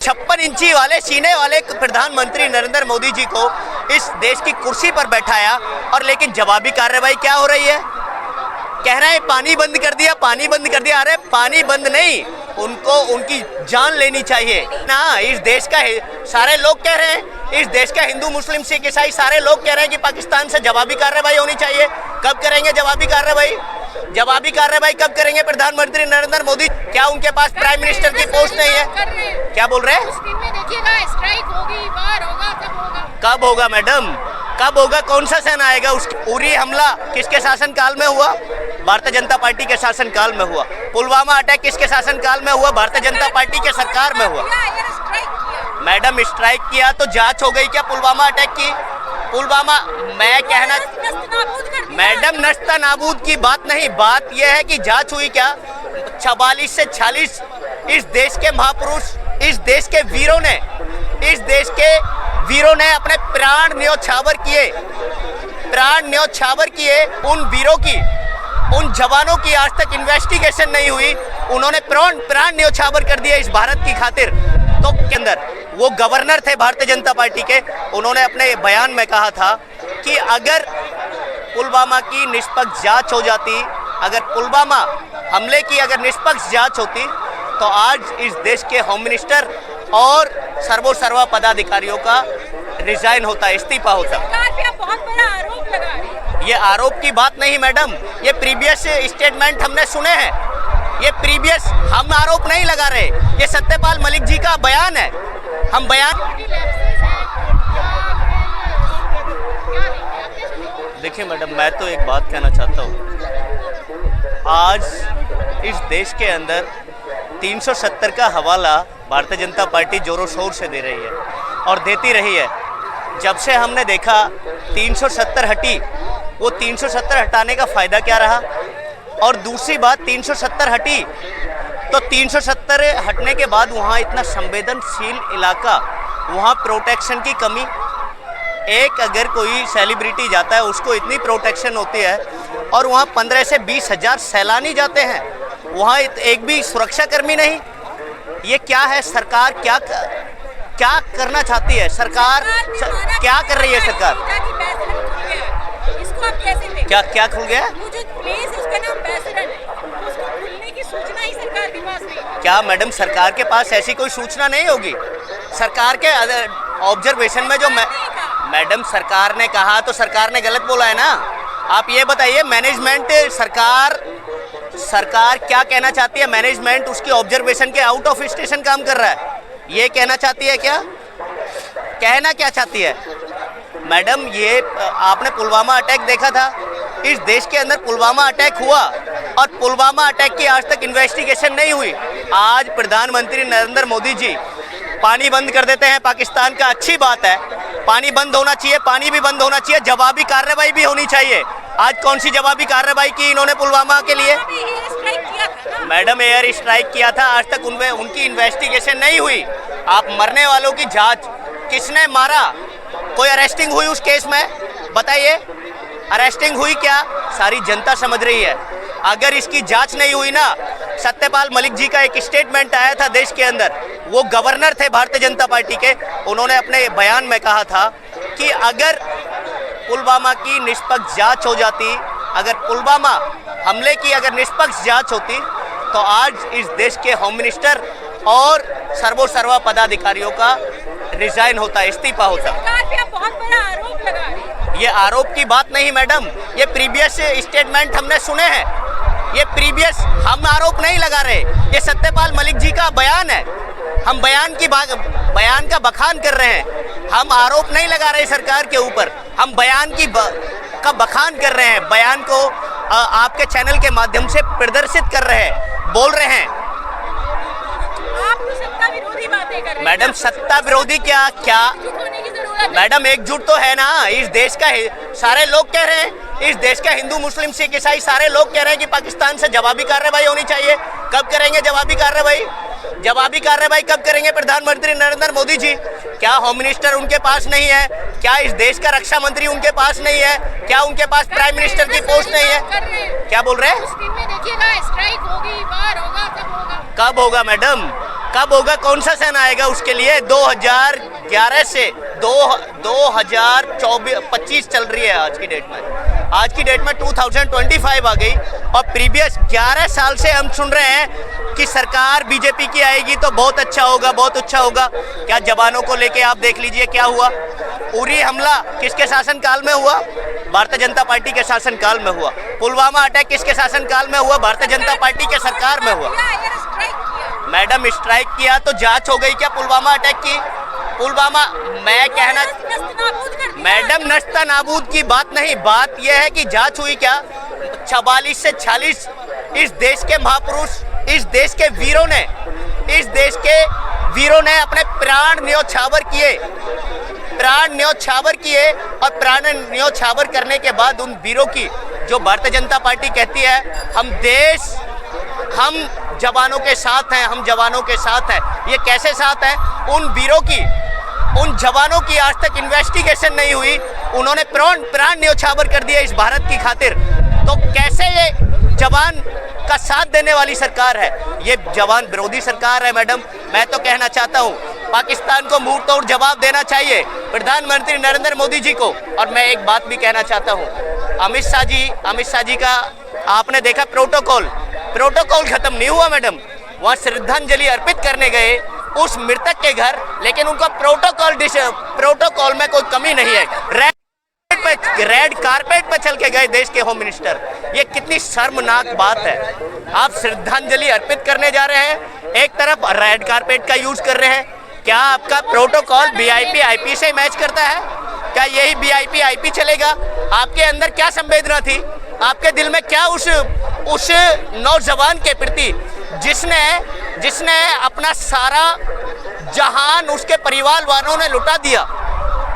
56 इंची वाले सीने वाले प्रधानमंत्री नरेंद्र मोदी जी को इस देश की कुर्सी पर बैठाया और लेकिन जवाबी कार्रवाई क्या हो रही है? कह रहे हैं पानी बंद कर दिया, पानी बंद कर दिया। अरे पानी बंद नहीं, उनको उनकी जान लेनी चाहिए ना। इस देश का सारे लोग कह रहे हैं, इस देश का हिंदू मुस्लिम सिख ईसाई सारे लोग कह रहे हैं कि पाकिस्तान से जवाबी कार्रवाई होनी चाहिए। कब करेंगे जवाबी कार्रवाई? जवाबी कार्रवाई कब करेंगे प्रधानमंत्री नरेंद्र मोदी? क्या उनके पास प्राइम मिनिस्टर की पोस्ट नहीं है? क्या बोल रहे हैं? स्ट्राइक होगी, वार होगा, कब होगा मैडम? कब होगा? कौन सा सेना आएगा? उरी हमला किसके शासनकाल में हुआ? भारतीय जनता पार्टी के शासनकाल में हुआ। पुलवामा अटैक किसके शासनकाल में हुआ? भारतीय जनता पार्टी के सरकार में हुआ। मैडम स्ट्राइक किया तो जांच हो गई क्या पुलवामा अटैक की? पुलवामा मैं कहना मैडम नस्ता नाबूद की बात नहीं, बात यह है कि जांच हुई क्या? 44 से 46 इस देश के महापुरुष, इस देश के वीरों ने अपने प्राण न्योछावर किए। उन वीरों की, उन जवानों की आज तक इन्वेस्टिगेशन नहीं हुई। उन्होंने प्राण न्योछावर कर दिया इस भारत की खातिर। तो के अंदर वो गवर्नर थे भारतीय जनता पार्टी के, उन्होंने अपने बयान में कहा था कि अगर पुलवामा की निष्पक्ष जांच हो जाती, अगर पुलवामा हमले की अगर निष्पक्ष जांच होती तो आज इस देश के होम मिनिस्टर और सर्वा पदाधिकारियों का रिजाइन होता, इस्तीफा होता। बहुत बड़ा आरोप लगा रही है। ये आरोप की बात नहीं मैडम, ये प्रीवियस स्टेटमेंट हमने सुने हैं। ये प्रीवियस, हम आरोप नहीं लगा रहे, ये सत्यपाल मलिक जी का बयान है। हम बयान देखिए मैडम, मैं तो एक बात कहना चाहता हूँ। आज इस देश के अंदर 370 का हवाला भारतीय जनता पार्टी जोरों शोर से दे रही है और देती रही है। जब से हमने देखा 370 हटी, वो 370 हटाने का फ़ायदा क्या रहा? और दूसरी बात, 370 हटी तो 370 हटने के बाद वहाँ इतना संवेदनशील इलाका, वहाँ प्रोटेक्शन की कमी। एक अगर कोई सेलिब्रिटी जाता है उसको इतनी प्रोटेक्शन होती है और वहाँ 15 से 20 हज़ार सैलानी जाते हैं, वहाँ एक भी सुरक्षाकर्मी नहीं। ये क्या है? सरकार क्या करना चाहती है? सरकार क्या कर रही है? सरकार क्या खुल गया? क्या मैडम सरकार के पास ऐसी कोई सूचना नहीं होगी? सरकार के ऑब्जर्वेशन में जो मैडम सरकार ने कहा तो सरकार ने गलत बोला है ना। आप ये बताइए, मैनेजमेंट सरकार क्या कहना चाहती है? मैनेजमेंट उसकी ऑब्जर्वेशन के आउट ऑफ स्टेशन काम कर रहा है, ये कहना चाहती है क्या? कहना क्या चाहती है मैडम? ये आपने पुलवामा अटैक देखा था, इस देश के अंदर पुलवामा अटैक हुआ और पुलवामा अटैक की आज तक इन्वेस्टिगेशन नहीं हुई। आज प्रधानमंत्री नरेंद्र मोदी जी पानी बंद कर देते हैं पाकिस्तान का, अच्छी बात है, पानी बंद होना चाहिए, पानी भी बंद होना चाहिए, जवाबी कार्रवाई भी होनी चाहिए। आज कौन सी जवाबी कार्रवाई की इन्होंने पुलवामा के लिए? मैडम एयर स्ट्राइक किया था, आज तक उनकी इन्वेस्टिगेशन नहीं हुई। आप मरने वालों की जांच, किसने मारा? कोई अरेस्टिंग हुई उस केस में? बताइए, अरेस्टिंग हुई क्या? सारी जनता समझ रही है। अगर इसकी जांच नहीं हुई ना, सत्यपाल मलिक जी का एक स्टेटमेंट आया था देश के अंदर, वो गवर्नर थे भारतीय जनता पार्टी के, उन्होंने अपने बयान में कहा था कि अगर पुलवामा की निष्पक्ष जांच हो जाती, अगर पुलवामा हमले की अगर निष्पक्ष जांच होती तो आज इस देश के होम मिनिस्टर और सर्वा पदाधिकारियों का रिजाइन होता, इस्तीफा होता। बहुत बड़ा आरोप लगा रही है। ये आरोप की बात नहीं मैडम, ये प्रीवियस स्टेटमेंट हमने सुने हैं। ये प्रीवियस, हम आरोप नहीं लगा रहे, ये सत्यपाल मलिक जी का बयान है। हम बयान का बखान कर रहे हैं, हम आरोप नहीं लगा रहे सरकार के ऊपर, हम बयान का बखान कर रहे हैं, बयान को आपके चैनल के माध्यम से प्रदर्शित कर रहे हैं, बोल रहे हैं। आप तो सत्ता विरोधी बातें कर रहे हैं। मैडम सत्ता विरोधी क्या मैडम, एकजुट तो है ना। इस देश का सारे लोग कह रहे हैं, इस देश का हिंदू मुस्लिम सिख ईसाई सारे लोग कह रहे हैं कि पाकिस्तान से जवाबी कार्रवाई होनी चाहिए। कब करेंगे जवाबी कार्रवाई? जवाबी कार्रवाई कब करेंगे प्रधानमंत्री नरेंद्र मोदी जी? क्या होम मिनिस्टर उनके पास नहीं है? क्या इस देश का रक्षा मंत्री उनके पास नहीं है? क्या उनके पास प्राइम मिनिस्टर की पोस्ट नहीं है? क्या बोल रहे हैं? स्ट्राइक होगी, वार होगा, कब होगा मैडम? कब होगा, कौन सा सन आएगा उसके लिए? 2011 से 2025 चल रही है आज की डेट में। आज की डेट में 2025 आ गई और प्रीवियस 11 साल से हम सुन रहे हैं कि सरकार बीजेपी की आएगी तो बहुत अच्छा होगा, बहुत अच्छा होगा। क्या जवानों को लेके आप देख लीजिए क्या हुआ। उरी हमला किसके शासनकाल में हुआ? भारतीय जनता पार्टी के शासनकाल में हुआ। पुलवामा अटैक किसके शासनकाल में हुआ? भारतीय जनता पार्टी के सरकार में हुआ। मैडम स्ट्राइक किया तो जांच हो गई क्या पुलवामा अटैक की? पुलवामा मैं कहना मैडम नस्ता नाबूद की बात नहीं, बात यह है कि जांच हुई क्या? 44 से 46 इस देश के महापुरुष, इस देश के वीरों ने अपने प्राण न्योछावर किए, और प्राण न्योछावर करने के बाद उन वीरों की जो भारतीय जनता पार्टी कहती है हम जवानों के साथ हैं, हम जवानों के साथ हैं, ये कैसे साथ हैं? उन जवानों की आज तक इन्वेस्टिगेशन नहीं हुई, उन्होंने प्राण न्योछावर कर दिया इस भारत की खातिर। तो कैसे ये जवान का साथ देने वाली सरकार है? ये जवान विरोधी सरकार है मैडम। मैं तो कहना चाहता हूँ पाकिस्तान को मुंह तोड़ जवाब देना चाहिए प्रधानमंत्री नरेंद्र मोदी जी को। और मैं एक बात भी कहना चाहता हूँ, अमित शाह जी का आपने देखा प्रोटोकॉल खत्म नहीं हुआ मैडम। वहाँ श्रद्धांजलि अर्पित करने गए उस मृतक के घर, लेकिन उनका प्रोटोकॉल में कोई कमी नहीं है। रेड कारपेट पे चल के गए देश के होम मिनिस्टर। ये कितनी शर्मनाक बात है। आप श्रद्धांजलि अर्पित करने जा रहे हैं, एक तरफ रेड कारपेट का यूज कर रहे हैं। क्या आपका प्रोटोकॉल वीआईपी आईपी से मैच करता है? क्या यही वीआईपी आईपी चलेगा? आपके अंदर क्या संवेदना थी? आपके दिल में क्या उस नौजवान के प्रति जिसने अपना सारा जहान उसके परिवार वालों ने लुटा दिया?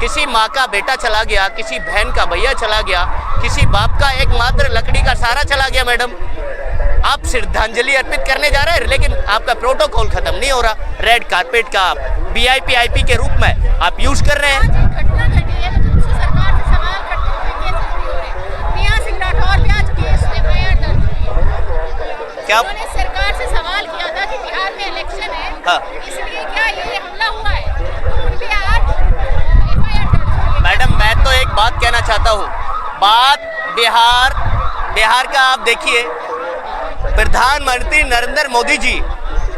किसी माँ का बेटा चला गया, किसी बहन का भैया चला गया, किसी बाप का एकमात्र लकड़ी का सहारा चला गया। मैडम आप श्रद्धांजलि अर्पित करने जा रहे हैं, लेकिन आपका प्रोटोकॉल खत्म नहीं हो रहा। रेड कारपेट का आप वीआईपी आईपी के रूप में आप यूज कर रहे हैं। क्या सरकार से सवाल किया था कि बिहार में इलेक्शन है, हाँ, इसलिए क्या ये हमला हुआ है? मैडम मैं तो एक बात कहना चाहता हूँ, बिहार का आप देखिए, प्रधानमंत्री नरेंद्र मोदी जी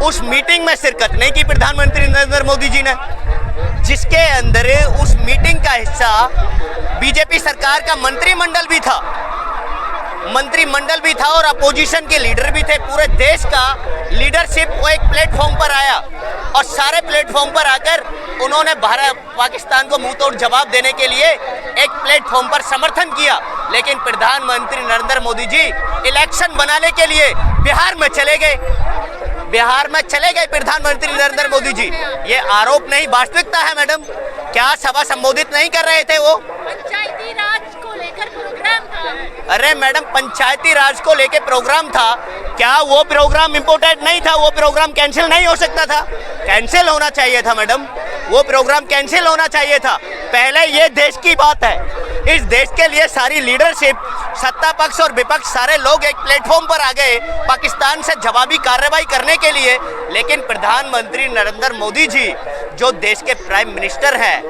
उस मीटिंग में शिरकत नहीं की। प्रधानमंत्री नरेंद्र मोदी जी ने, जिसके अंदर उस मीटिंग का हिस्सा बीजेपी सरकार का मंत्रिमंडल भी था और अपोजिशन के लीडर भी थे। पूरे देश का लीडरशिप वो एक प्लेटफॉर्म पर आया और सारे प्लेटफॉर्म पर आकर उन्होंने पाकिस्तान को मुंह तोड़ जवाब देने के लिए एक प्लेटफॉर्म पर समर्थन किया। लेकिन प्रधानमंत्री नरेंद्र मोदी जी इलेक्शन बनाने के लिए बिहार में चले गए प्रधानमंत्री नरेंद्र मोदी जी। ये आरोप नहीं, वास्तविकता है मैडम। क्या सभा संबोधित नहीं कर रहे थे वो? पंचायती राज को लेकर प्रोग्राम था। अरे मैडम पंचायती राज को लेकर प्रोग्राम था, क्या वो प्रोग्राम इम्पोर्टेंट नहीं था? वो प्रोग्राम कैंसिल नहीं हो सकता था? कैंसिल होना चाहिए था मैडम, वो प्रोग्राम कैंसिल होना चाहिए था। पहले ये देश की बात है, इस देश के लिए सारी लीडरशिप, सत्ता पक्ष और विपक्ष सारे लोग एक प्लेटफॉर्म पर आ गए पाकिस्तान से जवाबी कार्रवाई करने के लिए। लेकिन प्रधानमंत्री नरेंद्र मोदी जी जो देश के प्राइम मिनिस्टर हैं,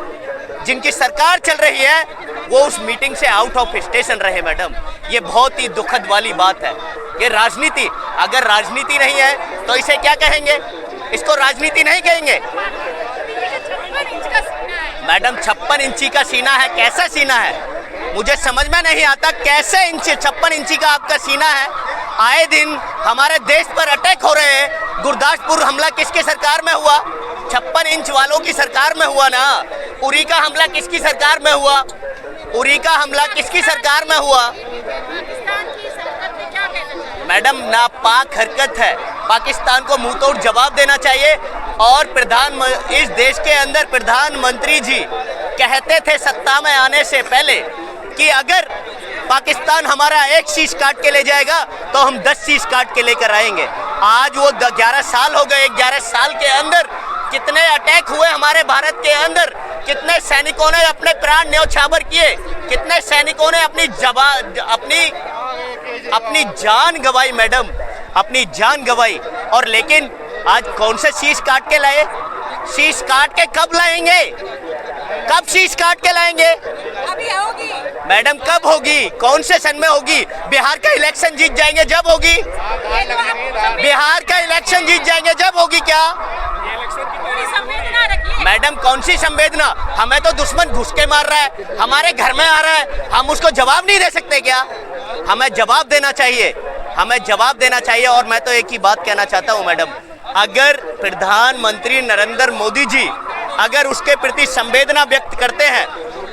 जिनकी सरकार चल रही है, वो उस मीटिंग से आउट ऑफ स्टेशन रहे मैडम। ये बहुत ही दुखद वाली बात है। ये राजनीति, अगर राजनीति नहीं है तो इसे क्या कहेंगे? इसको राजनीति नहीं कहेंगे मैडम। 56 इंची का सीना है, कैसा सीना है? मुझे समझ में नहीं आता कैसे 56 इंची का आपका सीना है। आए दिन हमारे देश पर अटैक हो रहे हैं। गुरदासपुर हमला किसकी सरकार में हुआ? 56 इंच वालों की सरकार में हुआ ना। उरी का हमला किसकी सरकार में हुआ? मैडम नापाक हरकत है, पाकिस्तान को मुंह तोड़ जवाब देना चाहिए। और इस देश के अंदर प्रधानमंत्री जी कहते थे सत्ता में आने से पहले कि अगर पाकिस्तान हमारा एक शीश काट के ले जाएगा तो हम 10 शीश काट के लेकर आएंगे। आज वो 11 साल हो गए। 11 साल के अंदर कितने अटैक हुए हमारे भारत के अंदर, कितने सैनिकों ने अपने प्राण न्योछावर किए, कितने सैनिकों ने अपनी जान गंवाई मैडम, अपनी जान गंवाई। और लेकिन आज कौन से शीश काट के लाए? शीश काट के कब लाएंगे? कब शीश काट के लाएंगे? अभी होगी। मैडम कब होगी? कौन से सन में होगी? बिहार का इलेक्शन जीत जाएंगे जब होगी। ये तो आप बिहार का इलेक्शन जीत जाएंगे जब होगी क्या? थोड़ी संवेदना रखिए। मैडम कौन सी संवेदना? हमें तो दुश्मन घुस के मार रहा है, हमारे घर में आ रहा है, हम उसको जवाब नहीं दे सकते क्या? हमें जवाब देना चाहिए, हमें जवाब देना चाहिए। और मैं तो एक ही बात कहना चाहता हूं मैडम, अगर प्रधानमंत्री नरेंद्र मोदी जी अगर उसके प्रति संवेदना व्यक्त करते हैं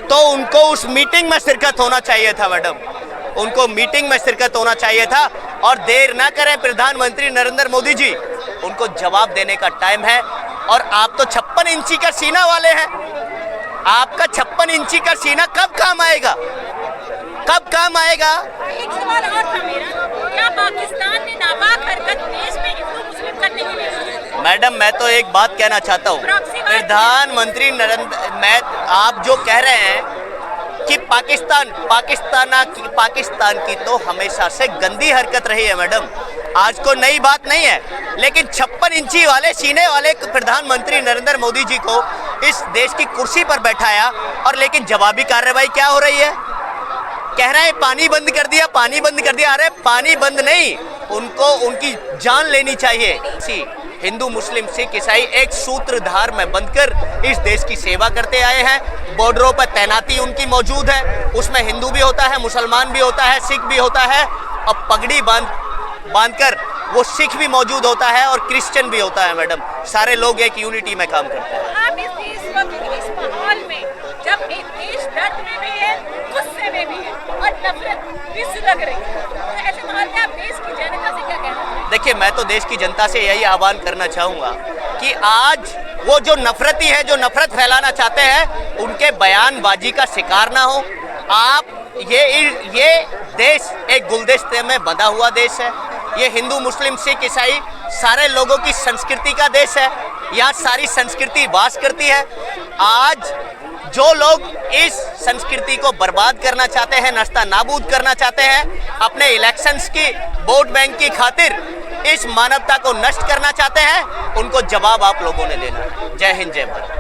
तो उनको उस मीटिंग में शिरकत होना चाहिए था मैडम, उनको मीटिंग में शिरकत होना चाहिए था। और देर ना करें प्रधानमंत्री नरेंद्र मोदी जी, उनको जवाब देने का टाइम है। और आप तो 56 इंची का सीना वाले हैं, आपका 56 इंची का सीना कब काम आएगा? कब काम आएगा? एक सवाल और था मेरा, क्या पाकिस्तान ने नापाक हरकत देश में हिंदू मुस्लिम करने के लिए की? मैडम मैं तो एक बात कहना चाहता हूँ, प्रधानमंत्री नरेंद्र, मैं आप जो कह रहे हैं कि पाकिस्तान की तो हमेशा से गंदी हरकत रही है मैडम, आज को नई बात नहीं है। लेकिन 56 इंची वाले सीने वाले प्रधानमंत्री नरेंद्र मोदी जी को इस देश की कुर्सी पर बैठाया, और लेकिन जवाबी कार्रवाई क्या हो रही है? कह रहे हैं पानी बंद कर दिया, पानी बंद कर दिया। अरे पानी बंद नहीं, उनको उनकी जान लेनी चाहिए। हिंदू मुस्लिम सिख ईसाई एक सूत्रधार में बनकर इस देश की सेवा करते आए हैं। बॉर्डरों पर तैनाती उनकी मौजूद है, उसमें हिंदू भी होता है, मुसलमान भी होता है, सिख भी होता है, और पगड़ी बांधकर वो सिख भी मौजूद होता है और क्रिश्चियन भी होता है मैडम। सारे लोग एक यूनिटी में काम करते हैं। आप इस माहौल में जब एक देश दर्द में भी है, गुस्से में भी है और नफरत भी सुलग रही है, तो ऐसे माहौल में आप देश की जनता से क्या कहना चाहेंगे? देखिए मैं तो देश की जनता से यही आह्वान करना चाहूँगा कि आज वो जो नफरती है, जो नफरत फैलाना चाहते हैं, उनके बयानबाजी का शिकार ना हो आप। ये देश एक गुलदस्ते में बंधा हुआ देश है, ये हिंदू मुस्लिम सिख ईसाई सारे लोगों की संस्कृति का देश है, यहाँ सारी संस्कृति वास करती है। आज जो लोग इस संस्कृति को बर्बाद करना चाहते हैं, नस्ता नाबूद करना चाहते हैं, अपने इलेक्शंस की वोट बैंक की खातिर इस मानवता को नष्ट करना चाहते हैं, उनको जवाब आप लोगों ने देना है। जय हिंद, जय भारत।